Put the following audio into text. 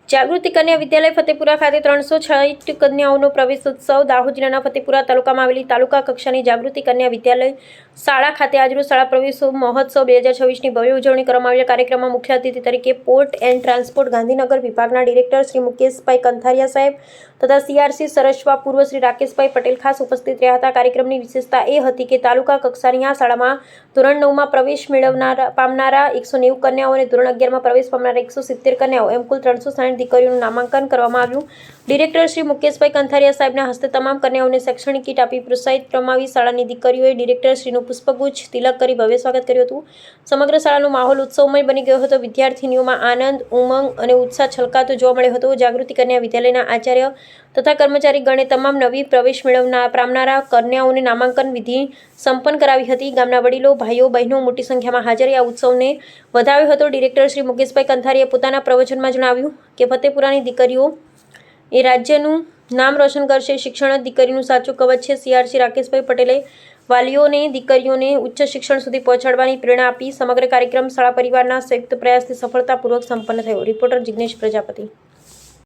જાગૃતિ કન્યા વિદ્યાલય ફતેપુરા ખાતે 360 કન્યાઓનો પ્રવેશોત્સવ. દાહોદ જિલ્લાના ફતેપુરા તાલુકામાં આવેલી તાલુકા કક્ષાની જાગૃતિ કન્યા વિદ્યાલય શાળા ખાતે આજરોજ શાળા પ્રવેશ મહોત્સવ 2026ની ભવ્ય ઉજવણી કરવામાં આવી. કાર્યક્રમમાં મુખ્ય અતિથિ તરીકે પોર્ટ એન્ડ ટ્રાન્સપોર્ટ ગાંધીનગર વિભાગના ડિરેક્ટર શ્રી મુકેશભાઈ કંથારિયા સાહેબ તથા સીઆરસી સરસ્વા પૂર્વ શ્રી રાકેશભાઈ પટેલ ખાસ ઉપસ્થિત રહ્યા હતા. કાર્યક્રમની વિશેષતા એ હતી કે તાલુકા કક્ષાની આ શાળામાં ધોરણ 9માં પ્રવેશ પામનારા 190 કન્યાઓ અને ધોરણ 11માં પ્રવેશ પામનારા 170 કન્યાઓ એમ કુલ 360 દીકરીઓનું નામાંકન કરવામાં આવ્યું. ડિરેક્ટર શ્રી મુકેશભાઈ કંથારિયા સાહેબના હસ્તે તમામ કન્યાઓને શૈક્ષણિક કીટ આપી પ્રોત્સાહિત કરવામાં. શાળાની દીકરીઓએ ડિરેક્ટર શ્રીનું પુષ્પગુચ્છ તિલક કરી ભવ્ય સ્વાગત કર્યું હતું. સમગ્ર શાળાનો માહોલ ઉત્સવમય બની ગયો હતો. વિદ્યાર્થીનીઓમાં આનંદ, ઉમંગ અને ઉત્સાહ છલકાતો જોવા મળ્યો હતો. જાગૃતિ કન્યા વિદ્યાલયના આચાર્ય તથા કર્મચારી ગણે તમામ નવી પ્રવેશ પામનારા કન્યાઓને નામાંકન વિધિ સંપન્ન કરાવી હતી. ગામના વડીલો, ભાઈઓ, બહેનો મોટી સંખ્યામાં હાજરી આ ઉત્સવને વધાવ્યો હતો. ડિરેક્ટર શ્રી મુકેશભાઈ કંથારિયાએ પોતાના પ્રવચનમાં જણાવ્યું કે ફતેપુરાની દીકરીઓ એ રાજ્યનું નામ રોશન કરશે. શિક્ષણ જ દીકરીનું સાચું કવચ છે. સીઆરસી રાકેશભાઈ પટેલે વાલીઓને દીકરીઓને ઉચ્ચ શિક્ષણ સુધી પહોંચાડવાની પ્રેરણા આપી. સમગ્ર કાર્યક્રમ શાળા પરિવારના સંયુક્ત પ્રયાસથી સફળતાપૂર્વક સંપન્ન થયો. રિપોર્ટર જિગ્નેશ પ્રજાપતિ.